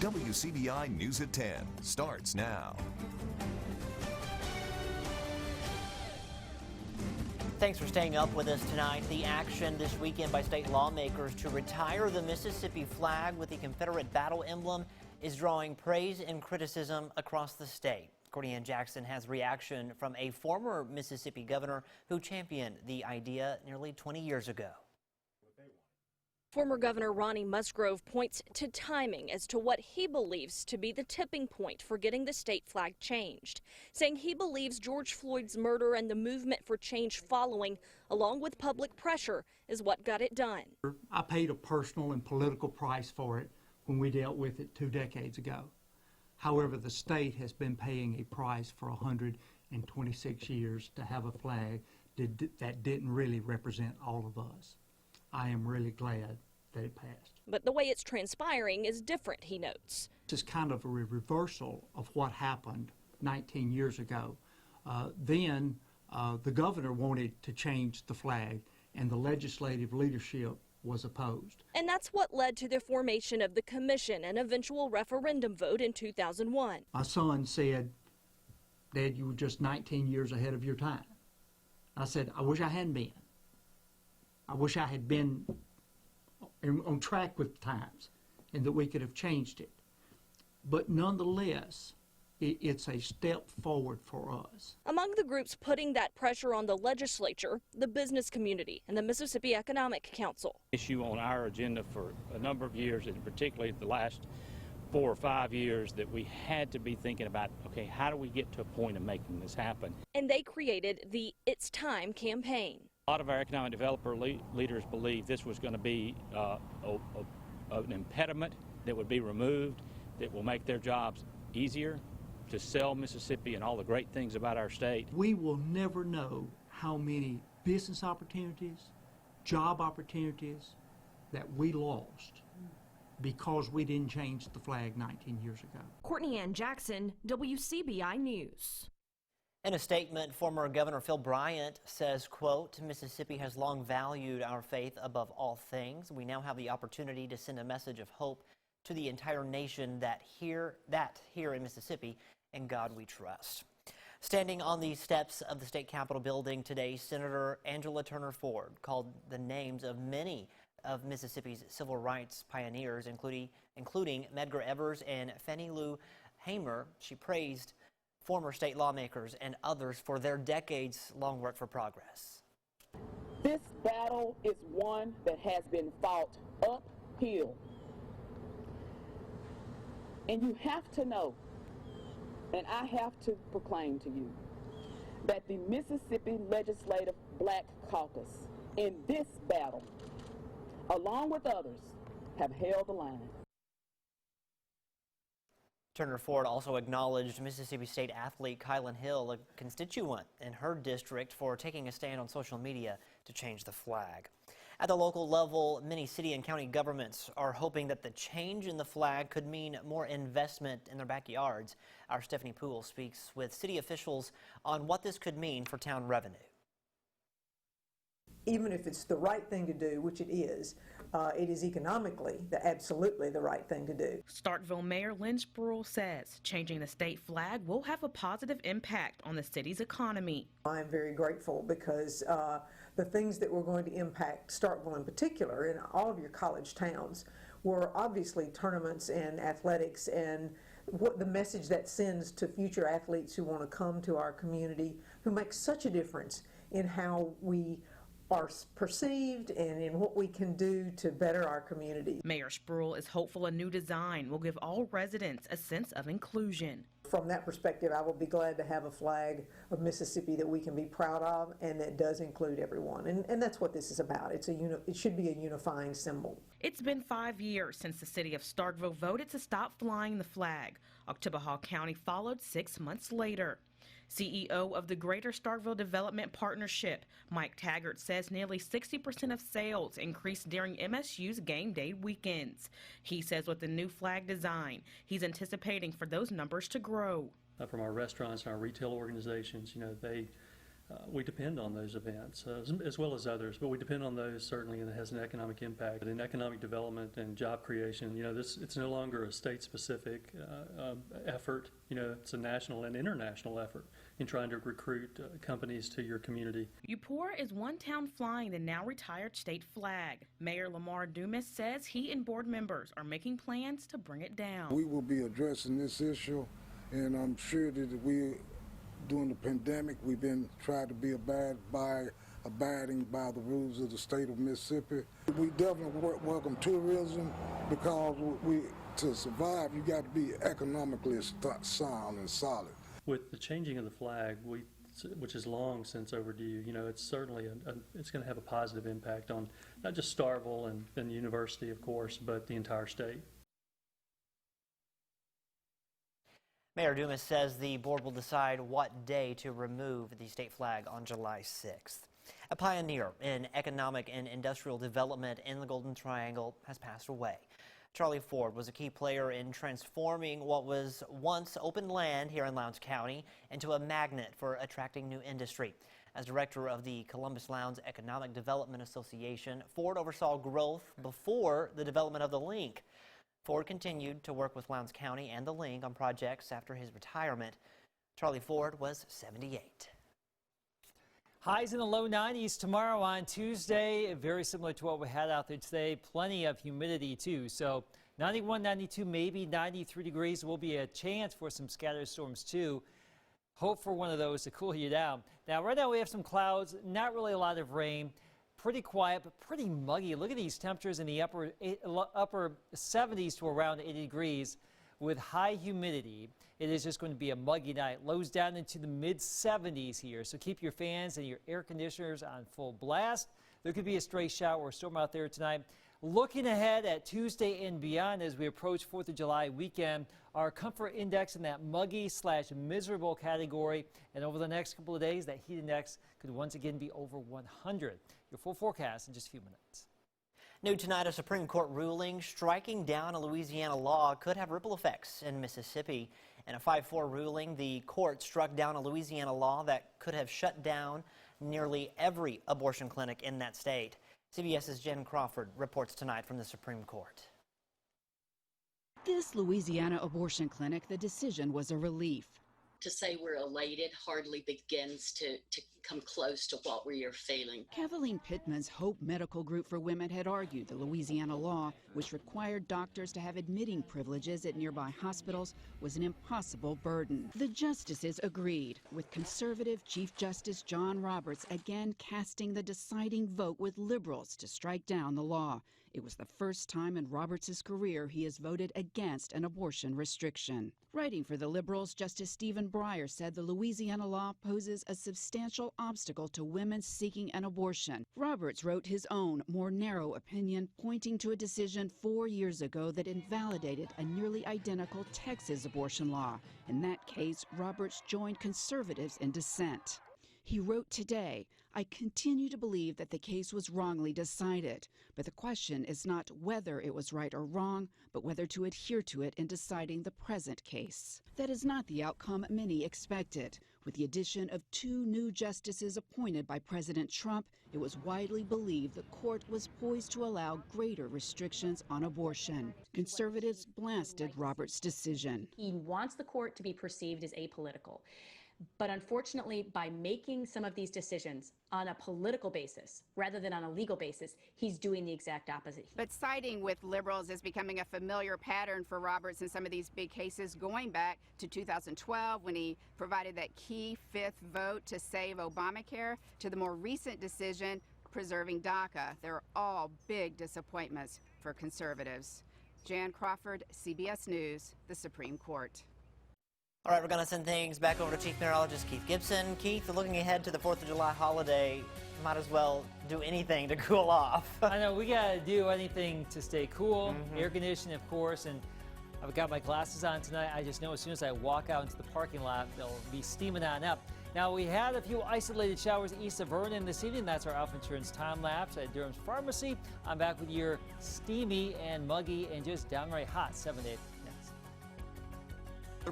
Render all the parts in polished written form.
WCBI News at 10 starts now. Thanks for staying up with us tonight. The action this weekend by state lawmakers to retire the Mississippi flag with the Confederate battle emblem is drawing praise and criticism across the state. Courtney Jackson has reaction from a former Mississippi governor who championed the idea nearly 20 years ago. Former Governor Ronnie Musgrove points to timing as to what he believes to be the tipping point for getting the state flag changed, saying he believes George Floyd's murder and the movement for change following, along with public pressure, is what got it done. I paid a personal and political price for it when we dealt with it 2 decades ago. However, the state has been paying a price for 126 years to have a flag that didn't really represent all of us. I am really glad that it passed. But the way it's transpiring is different, he notes. This is kind of a reversal of what happened 19 years ago. Then the governor wanted to change the flag, and the legislative leadership was opposed. And that's what led to the formation of the commission and eventual referendum vote in 2001. My son said, "Dad, you were just 19 years ahead of your time." I said, "I wish I hadn't been. I wish I had been on track with times and that we could have changed it." But nonetheless, it's a step forward for us. Among the groups putting that pressure on the legislature, the business community and the Mississippi Economic Council. Issue on our agenda for a number of years, and particularly the last 4 or 5 years, that we had to be thinking about, okay, how do we get to a point of making this happen? And they created the It's Time campaign. A lot of our economic developer leaders believe this was going to be an impediment that would be removed, that will make their jobs easier to sell Mississippi and all the great things about our state. We will never know how many business opportunities, job opportunities that we lost because we didn't change the flag 19 years ago. Courtney Jackson, WCBI News. In a statement, former Governor Phil Bryant says, quote, "Mississippi has long valued our faith above all things. We now have the opportunity to send a message of hope to the entire nation that here in Mississippi, in God we trust." Standing on the steps of the state capitol building today, Senator Angela Turner Ford called the names of many of Mississippi's civil rights pioneers, including Medgar Evers and Fannie Lou Hamer. She praised former state lawmakers and others for their decades-long work for progress. This battle is one that has been fought uphill. And you have to know, and I have to proclaim to you, that the Mississippi Legislative Black Caucus in this battle, along with others, have held the line. Turner Ford also acknowledged Mississippi State athlete Kylan Hill, a constituent in her district, for taking a stand on social media to change the flag. At the local level, many city and county governments are hoping that the change in the flag could mean more investment in their backyards. Our Stephanie Poole speaks with city officials on what this could mean for town revenue. Even if it's the right thing to do, which it is economically absolutely the right thing to do. Starkville Mayor Lynn Spruill says changing the state flag will have a positive impact on the city's economy. I am very grateful because the things that were going to impact Starkville in particular, and all of your college towns, were obviously tournaments and athletics and what the message that sends to future athletes who want to come to our community, who make such a difference in how we are perceived and in what we can do to better our community. Mayor Spruill is hopeful a new design will give all residents a sense of inclusion. From that perspective, I will be glad to have a flag of Mississippi that we can be proud of and that does include everyone. And that's what this is about. It should be a unifying symbol. It's been 5 years since the city of Starkville voted to stop flying the flag. Oktibbeha County followed 6 months later. CEO of the Greater Starkville Development Partnership, Mike Taggart, says nearly 60% of sales increased during MSU's game day weekends. He says with the new flag design, he's anticipating for those numbers to grow. From our restaurants and our retail organizations, they we depend on those events as well as others, but we depend on those certainly, and it has an economic impact. In economic development and job creation, it's no longer a state-specific effort. It's a national and international effort in trying to recruit companies to your community. Eupora is one town flying the now retired state flag. Mayor Lamar Dumas says he and board members are making plans to bring it down. We will be addressing this issue, and I'm sure that during the pandemic, we've been trying to be abiding by the rules of the state of Mississippi. We definitely welcome tourism because to survive, you got to be economically sound and solid. With the changing of the flag, which is long since overdue, it's certainly it's going to have a positive impact on not just Starkville and the university, of course, but the entire state. Mayor Dumas says the board will decide what day to remove the state flag on July 6th. A pioneer in economic and industrial development in the Golden Triangle has passed away. Charlie Ford was a key player in transforming what was once open land here in Lowndes County into a magnet for attracting new industry. As director of the Columbus Lowndes Economic Development Association, Ford oversaw growth before the development of the link. Ford continued to work with Lowndes County and the link on projects after his retirement. Charlie Ford was 78. Highs in the low 90s tomorrow on Tuesday, very similar to what we had out there today. Plenty of humidity too. So 91, 92, maybe 93 degrees will be a chance for some scattered storms too. Hope for one of those to cool you down. Now right now we have some clouds, not really a lot of rain. Pretty quiet, but pretty muggy. Look at these temperatures in the upper 70s to around 80 degrees with high humidity. It is just going to be a muggy night. Lows down into the mid 70s here. So keep your fans and your air conditioners on full blast. There could be a stray shower or storm out there tonight. Looking ahead at Tuesday and beyond as we approach 4th of July weekend, our comfort index in that muggy/miserable category. And over the next couple of days, that heat index could once again be over 100. Your full forecast in just a few minutes. New tonight, a Supreme Court ruling striking down a Louisiana law could have ripple effects in Mississippi. In a 5-4 ruling, the court struck down a Louisiana law that could have shut down nearly every abortion clinic in that state. CBS's Jen Crawford reports tonight from the Supreme Court. This Louisiana abortion clinic, the decision was a relief. To say we're elated hardly begins to come close to what we are feeling. Kathleen Pittman's Hope Medical Group for Women had argued the Louisiana law, which required doctors to have admitting privileges at nearby hospitals, was an impossible burden. The justices agreed, with conservative Chief Justice John Roberts again casting the deciding vote with liberals to strike down the law. It was the first time in Roberts' career he has voted against an abortion restriction. Writing for the liberals, Justice Stephen Breyer said the Louisiana law poses a substantial obstacle to women seeking an abortion. Roberts wrote his own, more narrow opinion, pointing to a decision 4 years ago that invalidated a nearly identical Texas abortion law. In that case, Roberts joined conservatives in dissent. He wrote today, "I continue to believe that the case was wrongly decided, but the question is not whether it was right or wrong, but whether to adhere to it in deciding the present case." That is not the outcome many expected. With the addition of 2 new justices appointed by President Trump, it was widely believed the court was poised to allow greater restrictions on abortion. Conservatives blasted Roberts' decision. He wants the court to be perceived as apolitical. But unfortunately, by making some of these decisions on a political basis rather than on a legal basis, he's doing the exact opposite. But siding with liberals is becoming a familiar pattern for Roberts in some of these big cases, going back to 2012 when he provided that key 5th vote to save Obamacare, to the more recent decision preserving DACA. They're all big disappointments for conservatives. Jan Crawford, CBS News, the Supreme Court. All right, we're going to send things back over to Chief Meteorologist Keith Gibson. Keith, looking ahead to the 4th of July holiday, might as well do anything to cool off. I know, we got to do anything to stay cool, air conditioning, of course, and I've got my glasses on tonight. I just know as soon as I walk out into the parking lot, they'll be steaming on up. Now, we had a few isolated showers east of Vernon this evening. That's our Alpha Insurance time lapse at Durham's Pharmacy. I'm back with your steamy and muggy and just downright hot 7-8.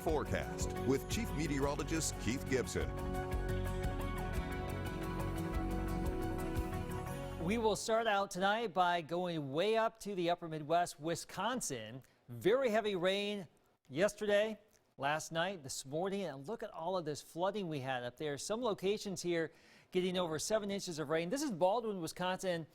Forecast with Chief Meteorologist Keith Gibson. We will start out tonight by going way up to the upper Midwest, Wisconsin. Very heavy rain yesterday, last night, this morning, and look at all of this flooding we had up there. Some locations here getting over 7 inches of rain. This is Baldwin, Wisconsin,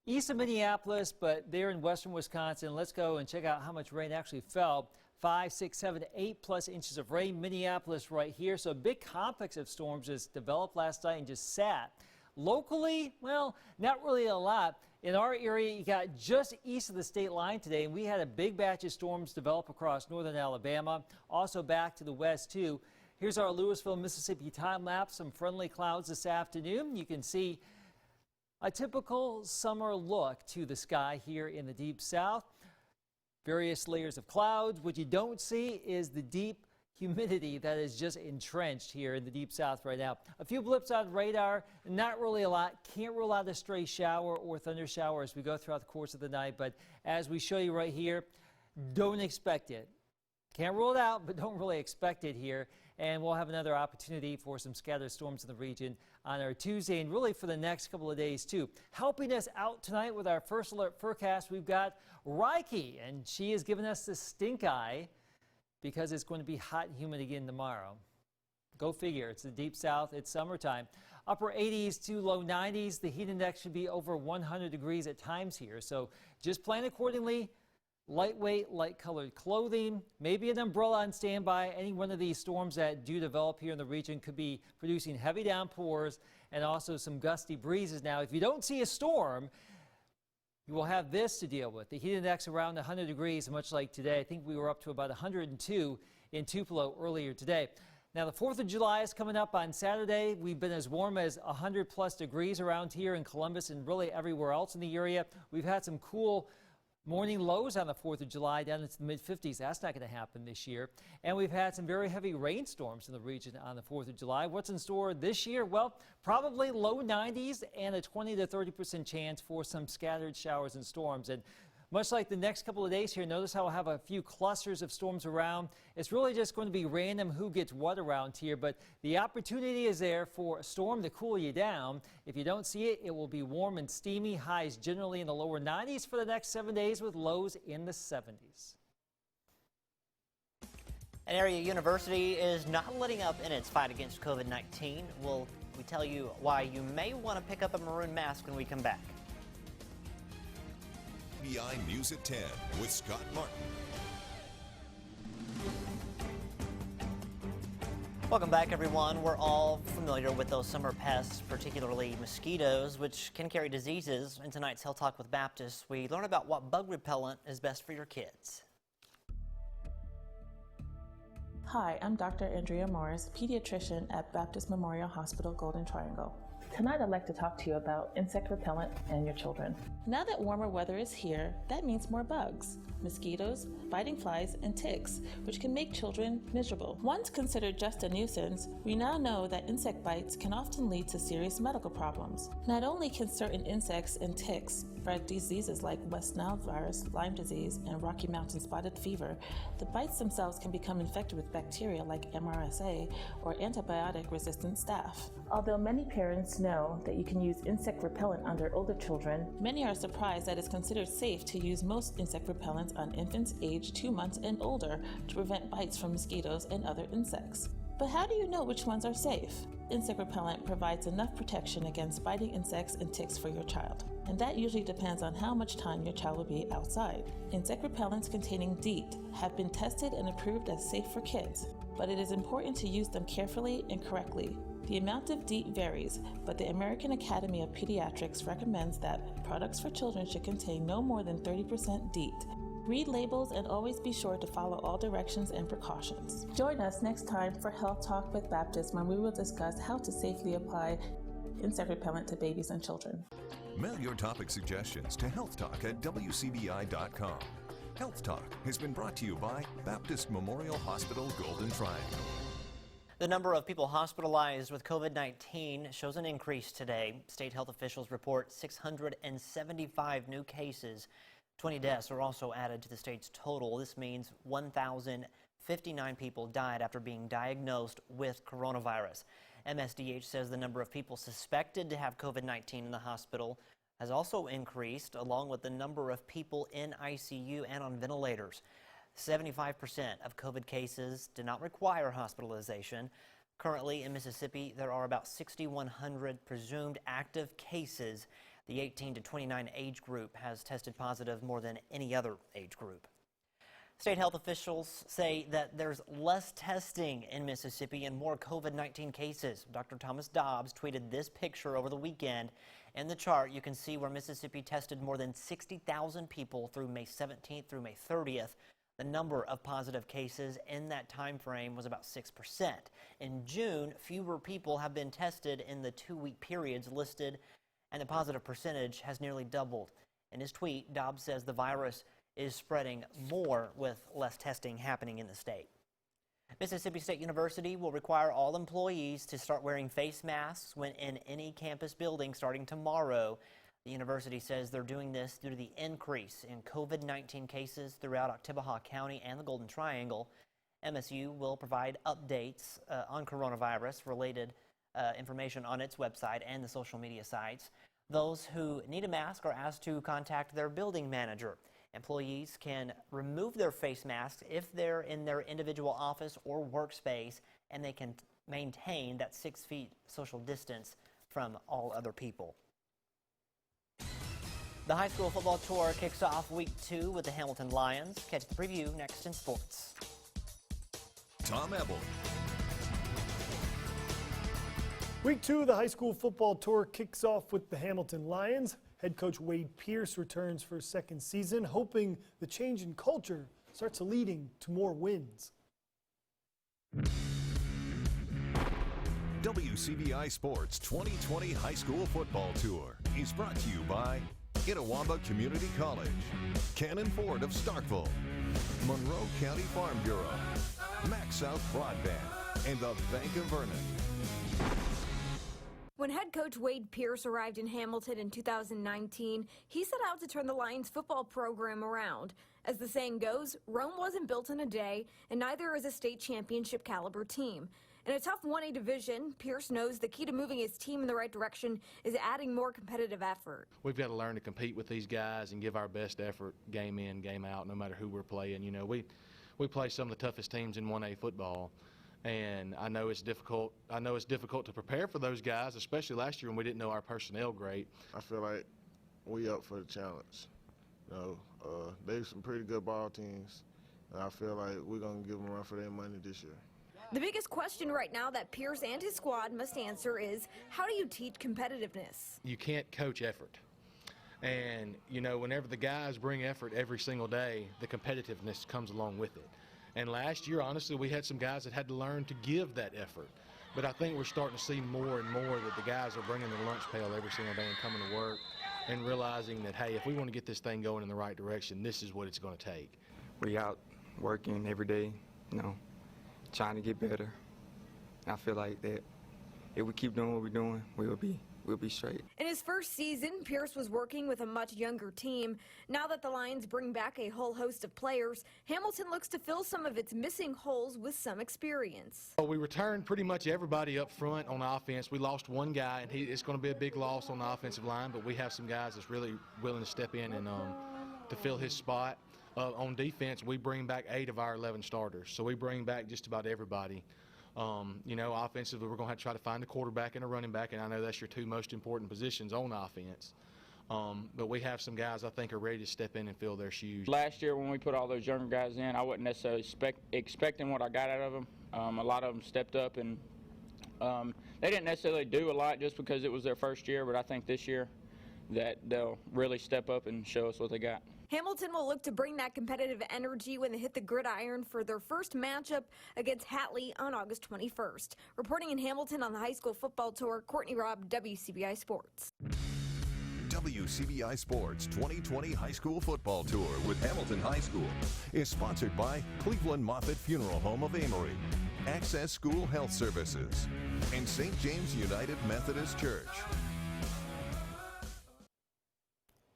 east of Minneapolis, but there in western Wisconsin. Let's go and check out how much rain actually fell. 5, 6, 7, 8+ inches of rain. Minneapolis right here. So a big complex of storms just developed last night and just sat. Locally, well, not really a lot. In our area, you got just east of the state line today, and we had a big batch of storms develop across northern Alabama, also back to the west too. Here's our Louisville, Mississippi time lapse. Some friendly clouds this afternoon. You can see a typical summer look to the sky here in the deep south. Various layers of clouds. What you don't see is the deep humidity that is just entrenched here in the deep south right now. A few blips on radar, not really a lot. Can't rule out a stray shower or thunder shower as we go throughout the course of the night, but as we show you right here, don't expect it. Can't rule it out, but don't really expect it here. And we'll have another opportunity for some scattered storms in the region on our Tuesday and really for the next couple of days too. Helping us out tonight with our first alert forecast, we've got Reiki, and she has given us the stink eye because it's going to be hot and humid again tomorrow. Go figure. It's the deep south. It's summertime. Upper 80s to low 90s. The heat index should be over 100 degrees at times here. So just plan accordingly. Lightweight, light-colored clothing, maybe an umbrella on standby. Any one of these storms that do develop here in the region could be producing heavy downpours and also some gusty breezes. Now, if you don't see a storm, you will have this to deal with. The heat index around 100 degrees, much like today. I think we were up to about 102 in Tupelo earlier today. Now, the 4th of July is coming up on Saturday. We've been as warm as 100+ degrees around here in Columbus and really everywhere else in the area. We've had some cool morning lows on the 4th of July down into the mid-50s. That's not going to happen this year. And we've had some very heavy rainstorms in the region on the 4th of July. What's in store this year? Well, probably low 90s and a 20 to 30% chance for some scattered showers and storms. And much like the next couple of days here, notice how we'll have a few clusters of storms around. It's really just going to be random who gets what around here, but the opportunity is there for a storm to cool you down. If you don't see it, it will be warm and steamy. Highs generally in the lower 90s for the next 7 days with lows in the 70s. An area university is not letting up in its fight against COVID-19. We tell you why you may want to pick up a maroon mask when we come back. WCBI News at 10 with Scott Martin. Welcome back, everyone. We're all familiar with those summer pests, particularly mosquitoes, which can carry diseases. In tonight's Health Talk with Baptist, we learn about what bug repellent is best for your kids. Hi, I'm Dr. Andrea Morris, pediatrician at Baptist Memorial Hospital, Golden Triangle. Tonight I'd like to talk to you about insect repellent and your children. Now that warmer weather is here, that means more bugs. Mosquitoes, biting flies, and ticks, which can make children miserable. Once considered just a nuisance, we now know that insect bites can often lead to serious medical problems. Not only can certain insects and ticks spread diseases like West Nile virus, Lyme disease, and Rocky Mountain spotted fever, the bites themselves can become infected with bacteria like MRSA or antibiotic-resistant staph. Although many parents know that you can use insect repellent under older children, many are surprised that it's considered safe to use most insect repellents on infants aged 2 months and older to prevent bites from mosquitoes and other insects. But how do you know which ones are safe? Insect repellent provides enough protection against biting insects and ticks for your child, and that usually depends on how much time your child will be outside. Insect repellents containing DEET have been tested and approved as safe for kids, but it is important to use them carefully and correctly. The amount of DEET varies, but the American Academy of Pediatrics recommends that products for children should contain no more than 30% DEET. Read labels and always be sure to follow all directions and precautions. Join us next time for Health Talk with Baptist, when we will discuss how to safely apply insect repellent to babies and children. Mail your topic suggestions to healthtalk@wcbi.com. Health Talk has been brought to you by Baptist Memorial Hospital, Golden Triangle. The number of people hospitalized with COVID-19 shows an increase today. State health officials report 675 new cases. 20 deaths are also added to the state's total. This means 1,059 people died after being diagnosed with coronavirus. MSDH says the number of people suspected to have COVID-19 in the hospital has also increased, along with the number of people in ICU and on ventilators. 75% of COVID cases did not require hospitalization. Currently in Mississippi, there are about 6,100 presumed active cases. The 18 to 29 age group has tested positive more than any other age group. State health officials say that there's less testing in Mississippi and more COVID-19 cases. Dr. Thomas Dobbs tweeted this picture over the weekend. In the chart, you can see where Mississippi tested more than 60,000 people through May 17th through May 30th. The number of positive cases in that time frame was about 6%. In June, fewer people have been tested in the 2-week periods listed, and the positive percentage has nearly doubled. In his tweet, Dobbs says the virus is spreading more with less testing happening in the state. Mississippi State University will require all employees to start wearing face masks when in any campus building starting tomorrow. The university says they're doing this due to the increase in COVID-19 cases throughout Oktibbeha County and the Golden Triangle. MSU will provide updates on coronavirus-related information on its website and the social media sites. Those who need a mask are asked to contact their building manager. Employees can remove their face masks if they're in their individual office or workspace, and they can maintain that 6 feet social distance from all other people. The high school football tour kicks off week 2 with the Hamilton Lions. Catch the preview next in sports. Tom Ebel. Week 2 of the high school football tour kicks off with the Hamilton Lions. Head coach Wade Pierce returns for his second season, hoping the change in culture starts leading to more wins. WCBI Sports 2020 High School Football Tour is brought to you by Itawamba Community College, Cannon Ford of Starkville, Monroe County Farm Bureau, Max South Broadband, and the Bank of Vernon. When head coach Wade Pierce arrived in Hamilton in 2019, he set out to turn the Lions football program around. As the saying goes, Rome wasn't built in a day, and neither is a state championship caliber team. In a tough 1A division, Pierce knows the key to moving his team in the right direction is adding more competitive effort. We've got to learn to compete with these guys and give our best effort game in, game out, no matter who we're playing. You know, we play some of the toughest teams in 1A football. And I know it's difficult. I know it's difficult to prepare for those guys, especially last year when we didn't know our personnel great. I feel like we up for the challenge. You know, there's some pretty good ball teams, and I feel like we're gonna give them a run for their money this year. The biggest question right now that Pierce and his squad must answer is, how do you teach competitiveness? You can't coach effort. And, you know, whenever the guys bring effort every single day, the competitiveness comes along with it. And last year, honestly, we had some guys that had to learn to give that effort. But I think we're starting to see more and more that the guys are bringing their lunch pail every single day and coming to work and realizing that, hey, if we want to get this thing going in the right direction, this is what it's going to take. We out working every day, you know, trying to get better. I feel like that if we keep doing what we're doing, we'll be straight. In his first season, Pierce was working with a much younger team. Now that the Lions bring back a whole host of players, Hamilton looks to fill some of its missing holes with some experience. Well, we returned pretty much everybody up front on offense. We lost one guy, and it's going to be a big loss on the offensive line, but we have some guys that's really willing to step in and to fill his spot. On defense, we bring back 8 of our 11 starters, so we bring back just about everybody. You know, offensively, we're going to have to try to find a quarterback and a running back, and I know that's your 2 most important positions on offense. But we have some guys I think are ready to step in and fill their shoes. Last year when we put all those younger guys in, I wasn't necessarily expecting what I got out of them. A lot of them stepped up, and they didn't necessarily do a lot just because it was their first year, but I think this year that they'll really step up and show us what they got. Hamilton will look to bring that competitive energy when they hit the gridiron for their first matchup against Hatley on August 21st. Reporting in Hamilton on the high school football tour, Courtney Robb, WCBI Sports. WCBI Sports 2020 High School Football Tour with Hamilton High School is sponsored by Cleveland Moffitt Funeral Home of Amory, Access School Health Services, and St. James United Methodist Church.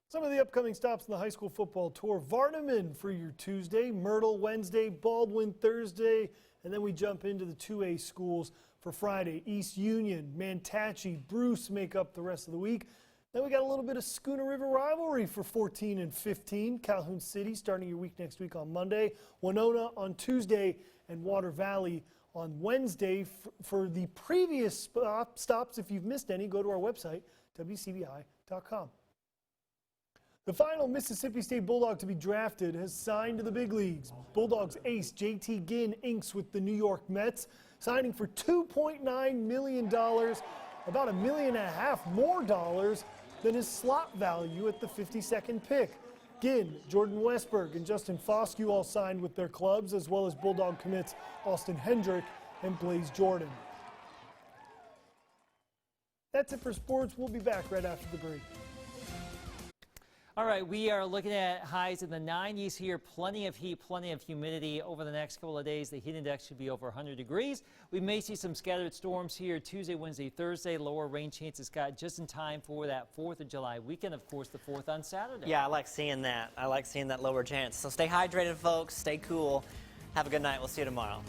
Some of the upcoming stops in the high school football tour: Vardaman for your Tuesday, Myrtle Wednesday, Baldwin Thursday, and then we jump into the 2A schools for Friday. East Union, Mantachie, Bruce make up the rest of the week. Then we got a little bit of Schooner River rivalry for 14 and 15. Calhoun City starting your week next week on Monday, Winona on Tuesday, and Water Valley on Wednesday. For the previous stops, if you've missed any, go to our website, WCBI.com. The final Mississippi State Bulldog to be drafted has signed to the big leagues. Bulldogs ace J.T. Ginn inks with the New York Mets, signing for $2.9 million, about $1.5 million more dollars than his slot value at the 52nd pick. Ginn, Jordan Westberg, and Justin Foscue all signed with their clubs, as well as Bulldog commits Austin Hendrick and Blaze Jordan. That's it for sports. We'll be back right after the break. All right, we are looking at highs in the 90s here. Plenty of heat, plenty of humidity over the next couple of days. The heat index should be over 100 degrees. We may see some scattered storms here Tuesday, Wednesday, Thursday. Lower rain chances got just in time for that 4th of July weekend. Of course, the 4th on Saturday. Yeah, I like seeing that. I like seeing that lower chance. So stay hydrated, folks. Stay cool. Have a good night. We'll see you tomorrow.